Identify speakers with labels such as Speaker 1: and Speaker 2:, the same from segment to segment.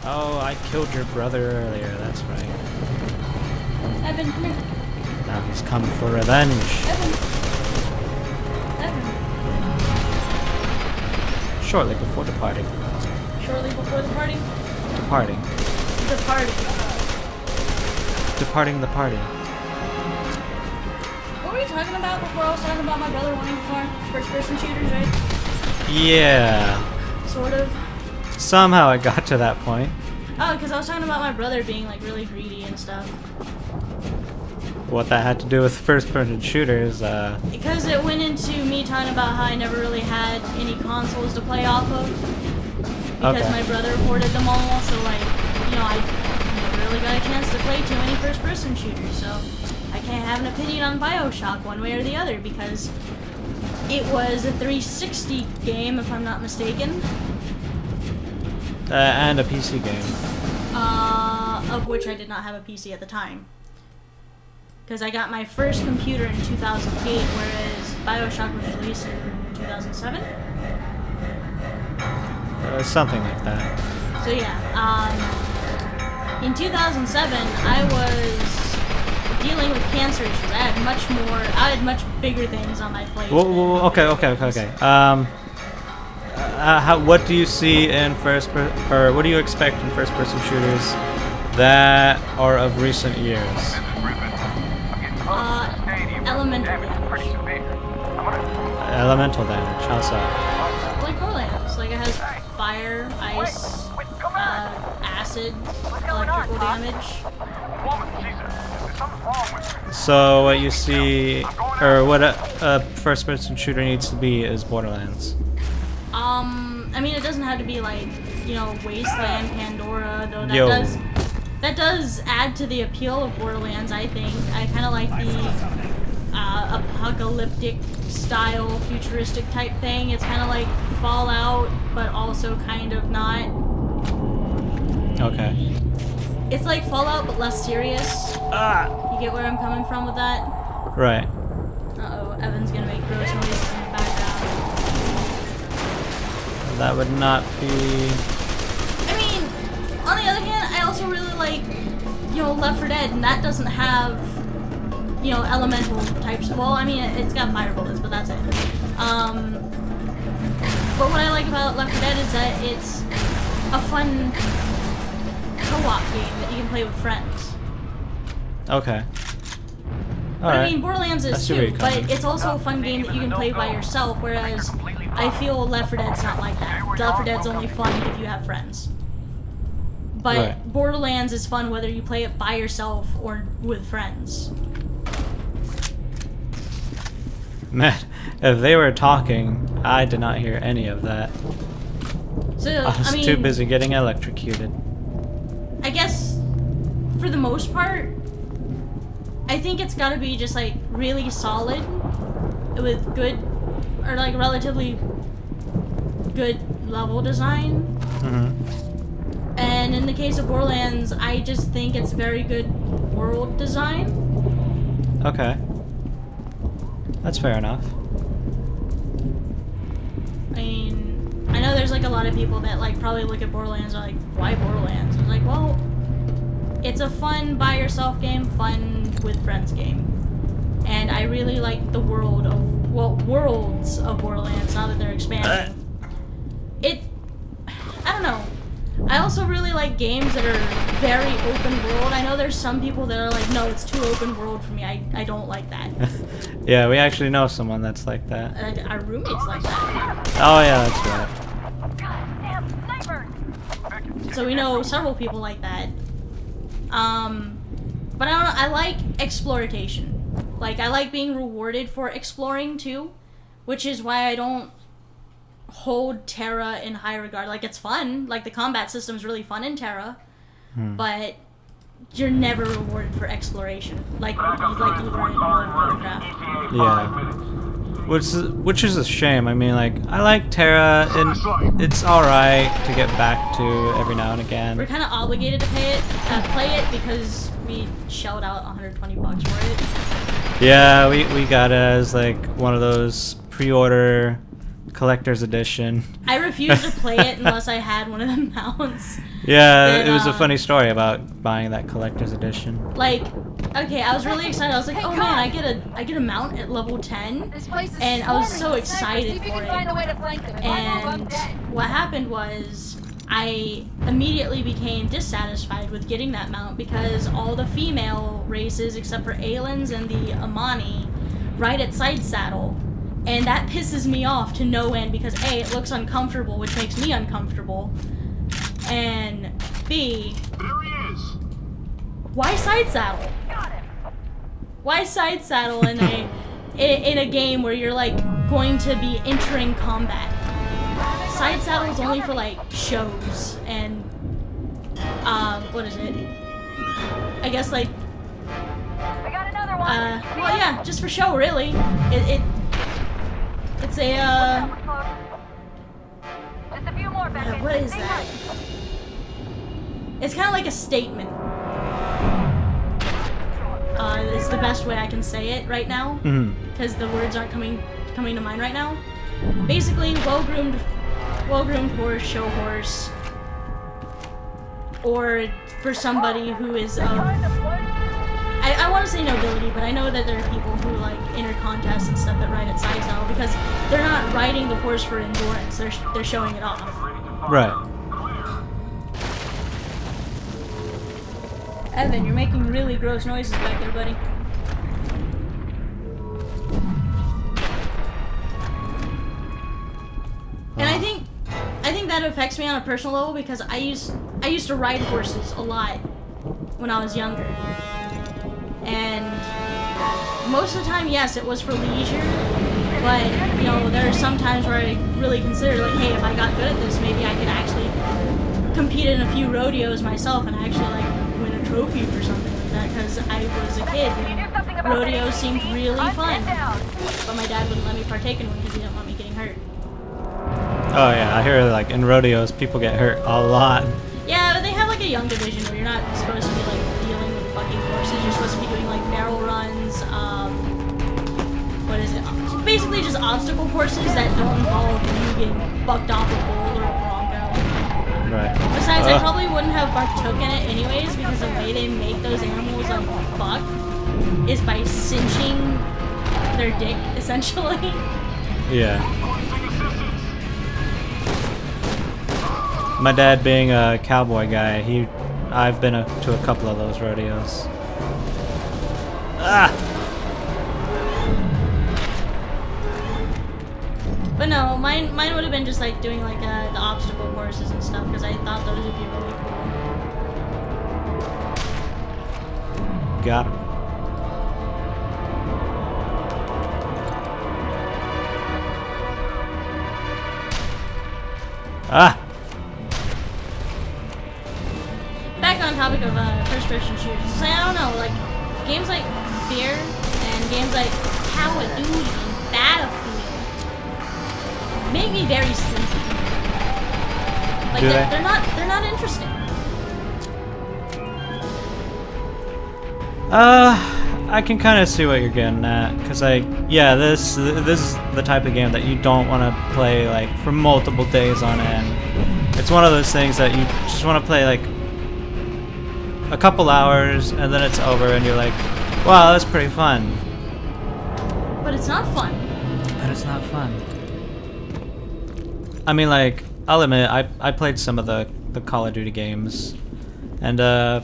Speaker 1: Oh, I killed your brother earlier, that's right.
Speaker 2: Evan, come here.
Speaker 1: Now he's coming for revenge.
Speaker 2: Evan. Evan.
Speaker 1: Shortly before departing.
Speaker 2: Shortly before the party?
Speaker 1: Departing.
Speaker 2: The party.
Speaker 1: Departing the party.
Speaker 2: What were you talking about before I was talking about my brother wanting to farm first-person shooters, right?
Speaker 1: Yeah.
Speaker 2: Sort of.
Speaker 1: Somehow it got to that point.
Speaker 2: Oh, because I was talking about my brother being like really greedy and stuff.
Speaker 1: What that had to do with first-person shooters,
Speaker 2: Because it went into me talking about how I never really had any consoles to play off of. Because
Speaker 1: Okay.
Speaker 2: my brother hoarded them all, so like, you know, I never really got a chance to play too many first-person shooters, so I can't have an opinion on BioShock one way or the other, because it was a 360 game, if I'm not mistaken.
Speaker 1: and a PC game.
Speaker 2: Of which I did not have a PC at the time. Because I got my first computer in 2008, whereas BioShock was released in 2007.
Speaker 1: Something like that.
Speaker 2: So yeah, in 2007, I was dealing with cancer issues. I had much bigger things on my plate.
Speaker 1: Whoa, okay. What do you see in what do you expect in first-person shooters that are of recent years?
Speaker 2: Elemental damage.
Speaker 1: Elemental damage. How's that?
Speaker 2: Like Borderlands. Like it has fire, ice, acid, electrical damage.
Speaker 1: So what you see, or what a first-person shooter needs to be, is Borderlands.
Speaker 2: I mean, it doesn't have to be like, you know, Wasteland, Pandora, though that does add to the appeal of Borderlands, I think. I kind of like the apocalyptic style, futuristic type thing. It's kind of like Fallout, but also kind of not.
Speaker 1: Okay.
Speaker 2: It's like Fallout, but less serious. You get where I'm coming from with that?
Speaker 1: Right.
Speaker 2: Uh-oh, Evan's gonna make gross noises in the background.
Speaker 1: That would not be...
Speaker 2: I mean, on the other hand, I also really like, you know, Left 4 Dead, and that doesn't have, you know, elemental types. Well, I mean, it's got fire bullets, but that's it. But what I like about Left 4 Dead is that it's a fun co-op game that you can play with friends.
Speaker 1: Okay.
Speaker 2: But I mean, Borderlands is
Speaker 1: where
Speaker 2: too,
Speaker 1: you're
Speaker 2: but
Speaker 1: coming.
Speaker 2: it's also a fun game that you can play by yourself, whereas I feel Left 4 Dead's not like that. Left 4 Dead's only fun if you have friends. But
Speaker 1: Right.
Speaker 2: Borderlands is fun whether you play it by yourself or with friends.
Speaker 1: Man, if they were talking, I did not hear any of that.
Speaker 2: So,
Speaker 1: I was too busy getting electrocuted.
Speaker 2: I guess, for the most part, I think it's gotta be just like really solid with good, or like relatively good level design.
Speaker 1: Mm-hmm.
Speaker 2: And in the case of Borderlands, I just think it's very good world design.
Speaker 1: Okay. That's fair enough.
Speaker 2: I mean, I know there's like a lot of people that like probably look at Borderlands and are like, why Borderlands? I'm like, well, it's a fun by yourself game, fun with friends game. And I really like the worlds of Borderlands now that they're expanding. I don't know. I also really like games that are very open world. I know there's some people that are like, no, it's too open world for me. I don't like that.
Speaker 1: Yeah, we actually know someone that's like that.
Speaker 2: Our roommate's like that.
Speaker 1: Oh yeah, that's right.
Speaker 2: So we know several people like that. But I don't know, I like exploration. Like, I like being rewarded for exploring too, which is why I don't hold Terra in high regard. Like, it's fun. Like, the combat system's really fun in Terra, but you're never rewarded for exploration. Like you learn in World of Warcraft.
Speaker 1: Yeah. Which is a shame. I mean, like, I like Terra, and it's alright to get back to every now and again.
Speaker 2: We're kind of obligated to play it because we shelled out $120 for it.
Speaker 1: Yeah, we got it as like one of those pre-order collector's edition.
Speaker 2: I refused to play it unless I had one of the mounts.
Speaker 1: Yeah,
Speaker 2: And,
Speaker 1: it was a funny story about buying that collector's edition.
Speaker 2: Like, okay, I was really excited. I was like, oh man, I get a mount at level 10, and I was so excited for it. And what happened was, I immediately became dissatisfied with getting that mount because all the female races, except for Aelins and the Amani, ride at side saddle. And that pisses me off to no end because A, it looks uncomfortable, which makes me uncomfortable. And B,
Speaker 3: There he is.
Speaker 2: why side saddle? Why side saddle in a game where you're like going to be entering combat? Side saddle is only for like shows and what is it? I guess like
Speaker 4: I got another one.
Speaker 2: well yeah, just for show really. It's a
Speaker 4: Just a few more back.
Speaker 2: what is that? It's kind of like a statement. Is the best way I can say it right now, because the words aren't coming to mind right now. Basically, well-groomed horse, show horse, or for somebody who is of, I want to say nobility, but I know that there are people who like enter contests and stuff that ride at side saddle because they're not riding the horse for endurance; they're showing it off.
Speaker 1: Right.
Speaker 2: Evan, you're making really gross noises back there, buddy. And I think that affects me on a personal level because I used to ride horses a lot when I was younger. And most of the time, yes, it was for leisure, but you know, there are some times where I really consider like, hey, if I got good at this, maybe I could actually compete in a few rodeos myself and actually like win a trophy for something like that because I was a kid and rodeos seemed really fun, but my dad wouldn't let me partake in one because he didn't want me getting hurt.
Speaker 1: Oh yeah, I hear like in rodeos people get hurt a lot.
Speaker 2: Yeah, but they have like a young division where you're not supposed to be like dealing with fucking horses. You're supposed to be doing like barrel runs. What is it? Basically just obstacle courses that don't involve you getting bucked off a bull or a bronco.
Speaker 1: Right.
Speaker 2: Besides, I probably wouldn't have partook in it anyways because the way they make those animals like buck is by cinching their dick essentially.
Speaker 1: Yeah. My dad being a cowboy guy, I've been to a couple of those rodeos. Ah!
Speaker 2: But no, mine would have been just like doing like the obstacle courses and stuff because I thought those would be really cool.
Speaker 1: Got him. Ah!
Speaker 2: Back on topic of first-person shooters, so I don't know, like games like F.E.A.R. and games like Call of Duty and Battlefield make me very sleepy. Like
Speaker 1: Do they?
Speaker 2: they're not interesting.
Speaker 1: I can kind of see what you're getting at, cause this is the type of game that you don't want to play like for multiple days on end. It's one of those things that you just want to play like a couple hours and then it's over and you're like, wow, that's pretty fun.
Speaker 2: But it's not fun.
Speaker 1: But it's not fun. I mean, like, I'll admit, I played some of the Call of Duty games, and I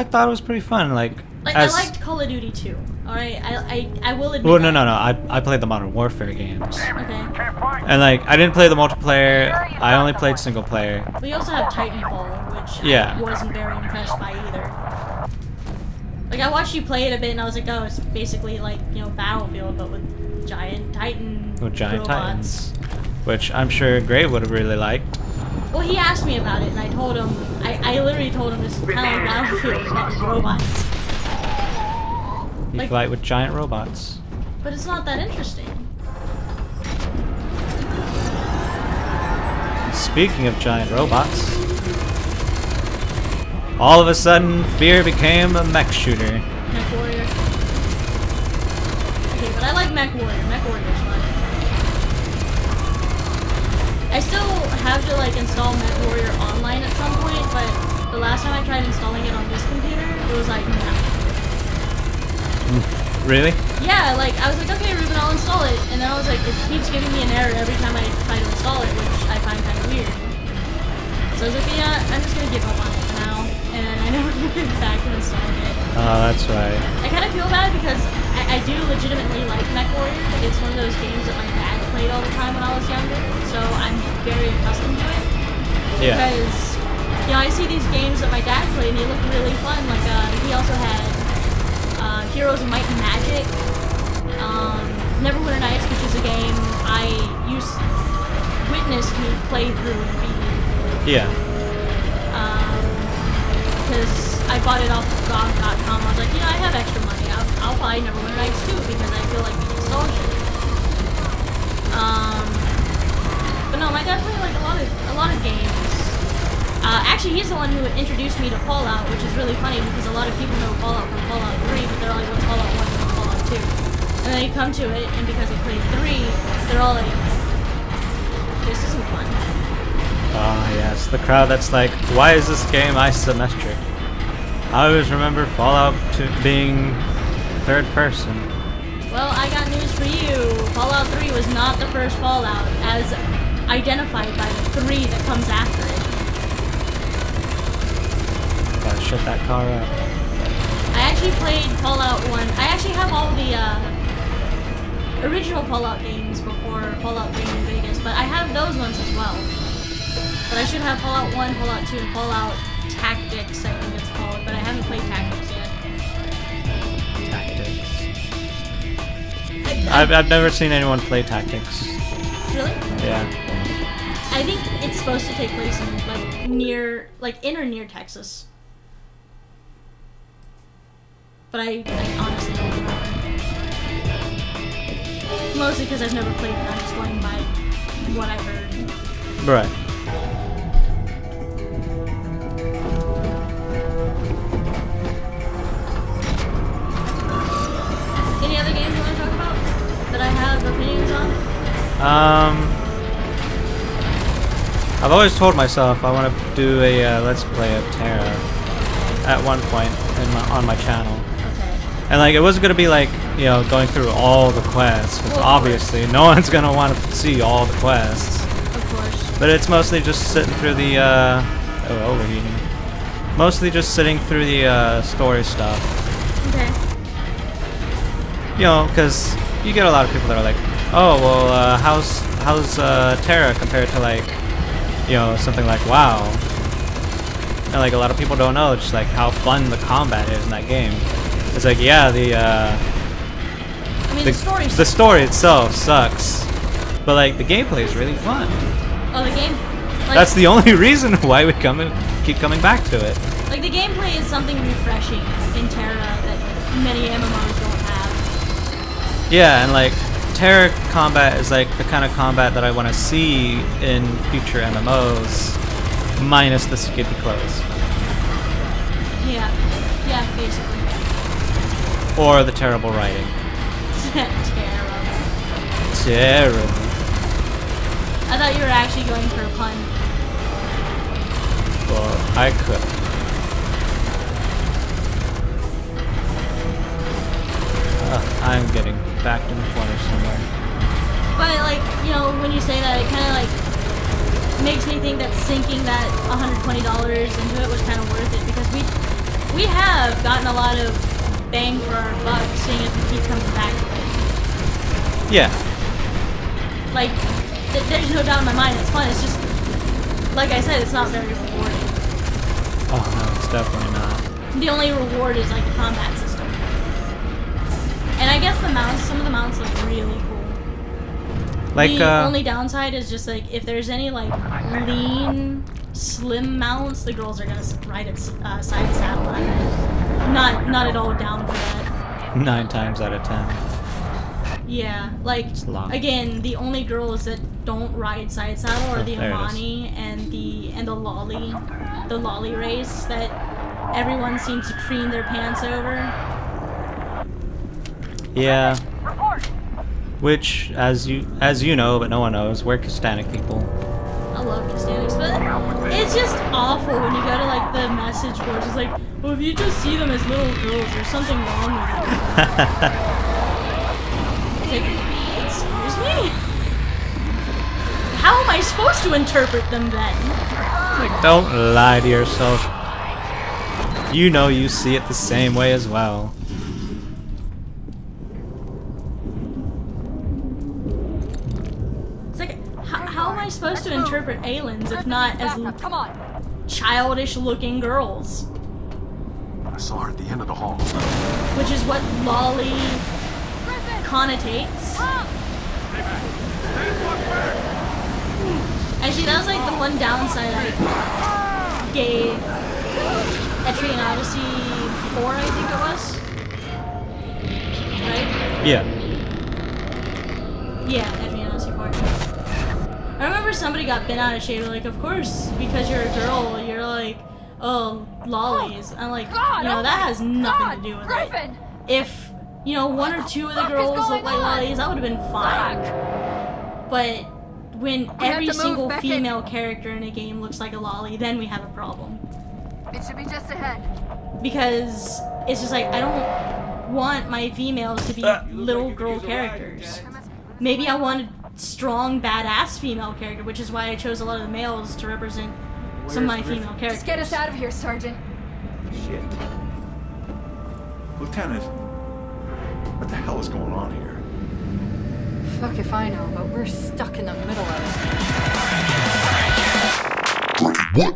Speaker 1: thought it was pretty fun. Like
Speaker 2: I liked Call of Duty 2. All right, I will admit.
Speaker 1: Well,
Speaker 2: that.
Speaker 1: no. I played the Modern Warfare games,
Speaker 2: Okay.
Speaker 1: and like I didn't play the multiplayer. I only played single player.
Speaker 2: We also have Titanfall, which
Speaker 1: Yeah.
Speaker 2: I wasn't very impressed by either. Like I watched you play it a bit, and I was like, oh, it's basically like Battlefield, but with giant robots.
Speaker 1: Titans, which I'm sure Grave would have really liked.
Speaker 2: Well, he asked me about it, and I told him. I literally told him this is kind of like Battlefield, but with robots.
Speaker 1: You
Speaker 2: Like-
Speaker 1: fight with giant robots.
Speaker 2: But it's not that interesting.
Speaker 1: Speaking of giant robots, all of a sudden, F.E.A.R became a mech shooter.
Speaker 2: Mech Warrior. Okay, but I like Mech Warrior. Mech Warrior's fun. I still have to like install MechWarrior Online at some point, but the last time I tried installing it on this computer, it was like, nah.
Speaker 1: Really?
Speaker 2: Yeah, like I was like, okay, Ruben, I'll install it, and then I was like, it keeps giving me an error every time I try to install it, which I find kind of weird. So I was like, yeah, I'm just gonna give up on it now, and I never went back to installing it.
Speaker 1: Oh, that's right.
Speaker 2: I kind of feel bad because I do legitimately like MechWarrior. It's one of those games that my dad played all the time when I was younger, so I'm very accustomed to it.
Speaker 1: Yeah.
Speaker 2: Because, you know, I see these games that my dad played and they look really fun. Like, he also had Heroes of Might and Magic, Neverwinter Nights, which is a game I witnessed me play through and beat.
Speaker 1: Yeah.
Speaker 2: Because I bought it off of GOG.com. I was like, you know, I have extra money. I'll buy Neverwinter Nights too because I feel like the nostalgia. But no, my dad played like a lot of games. Actually, he's the one who introduced me to Fallout, which is really funny because a lot of people know Fallout from Fallout 3, but they're like, what's Fallout 1 and Fallout 2? And then you come to it, and because they played 3, they're all like, this isn't fun.
Speaker 1: Ah, yes. The crowd that's like, why is this game isometric? I always remember Fallout 2 being third person.
Speaker 2: Well, I got news for you. Fallout 3 was not the first Fallout, as identified by the 3 that comes after it.
Speaker 1: Gotta shut that car up.
Speaker 2: I actually played Fallout 1. I actually have all the original Fallout games before Fallout 3 New Vegas, but I have those ones as well. But I should have Fallout 1, Fallout 2, and Fallout Tactics, I think it's called, but I haven't played Tactics yet.
Speaker 1: Tactics. I've never seen anyone play Tactics.
Speaker 2: Really?
Speaker 1: Yeah.
Speaker 2: I think it's supposed to take place in in or near Texas. But I honestly don't remember. Mostly because I've never played it, I'm just going by what I've heard.
Speaker 1: Right.
Speaker 2: Any other games you want to talk about that I have opinions on?
Speaker 1: I've always told myself I want to do a Let's Play of Terra at one point on my channel.
Speaker 2: Okay.
Speaker 1: And like, it wasn't gonna be like, you know, going through all the quests, because
Speaker 2: Well,
Speaker 1: obviously no one's gonna want to see all the quests.
Speaker 2: Of course.
Speaker 1: But it's mostly just sitting through the, overheating. Mostly just sitting through the story stuff.
Speaker 2: Okay.
Speaker 1: You know, because you get a lot of people that are like, oh, well, how's Terra compared to like, you know, something like WoW? And like a lot of people don't know just like how fun the combat is in that game. It's like, yeah, the story itself sucks, but like the gameplay is really fun.
Speaker 2: Oh, the game. Like,
Speaker 1: That's the only reason why we keep coming back to it.
Speaker 2: Like the gameplay is something refreshing in Terra that many MMOs don't have.
Speaker 1: Yeah, and like Terra combat is like the kind of combat that I want to see in future MMOs, minus the skippy clothes.
Speaker 2: Yeah. Yeah, basically.
Speaker 1: Or the terrible writing. Terrible.
Speaker 2: I thought you were actually going for a pun.
Speaker 1: Well, I could. I'm getting backed in the corner somewhere.
Speaker 2: But like, you know, when you say that, it kind of like makes me think that sinking that $120 into it was kind of worth it, because we have gotten a lot of bang for our buck, seeing as we keep coming back to it.
Speaker 1: Yeah.
Speaker 2: Like, there's no doubt in my mind it's fun. It's just, like I said, it's not very rewarding.
Speaker 1: Oh no, it's definitely not.
Speaker 2: The only reward is like the combat system. And I guess the mounts, some of the mounts look really cool.
Speaker 1: Like,
Speaker 2: the only downside is just like, if there's any like lean, slim mounts, the girls are gonna ride it side saddle. I'm not at all down for that.
Speaker 1: 9 times out of 10.
Speaker 2: Yeah, like again, the only girls that don't ride side saddle are the Amani and the lolly race that everyone seems to cream their pants over.
Speaker 1: Yeah. Which, as you know, but no one knows, we're Kastanic people.
Speaker 2: I love Castanics, but it's just awful when you go to like the message boards. It's like, well, if you just see them as little girls, there's something wrong with them. It's like, excuse me? How am I supposed to interpret them then?
Speaker 1: Like, don't lie to yourself. You know you see it the same way as well.
Speaker 2: It's like, how am I supposed to interpret aliens if not as
Speaker 4: Come on.
Speaker 2: childish-looking girls?
Speaker 3: I saw her at the end of the hall.
Speaker 2: Which is what lolly connotates. Actually, that was like the one downside I gave F.E.A.R. Odyssey 4, I think it was. Right?
Speaker 1: Yeah.
Speaker 2: Yeah, F.E.A.R. Odyssey 4. I remember somebody got bent out of shape, like, of course, because you're a girl, you're like, oh, lollies. I'm like,
Speaker 4: God,
Speaker 2: you know,
Speaker 4: oh
Speaker 2: that
Speaker 4: my
Speaker 2: has nothing
Speaker 4: God,
Speaker 2: to do with
Speaker 4: Griffin!
Speaker 2: it. If, you know, one or two of the
Speaker 4: fuck is
Speaker 2: girls look
Speaker 4: going
Speaker 2: like
Speaker 4: on?
Speaker 2: lollies, that would have been fine. But when every
Speaker 4: to move,
Speaker 2: single
Speaker 4: Beckett.
Speaker 2: female character in a game looks like a lolly, then we have a problem.
Speaker 4: It should be just ahead.
Speaker 2: Because it's just like, I don't want my females to be little girl characters. Maybe I want a strong, badass female character, which is why I chose a lot of the males to represent some of my female characters.
Speaker 4: Just get us out of here, Sergeant.
Speaker 5: Shit. Lieutenant, what the hell is going on here?
Speaker 4: Fuck if I know, but we're stuck in the middle of it.
Speaker 3: What?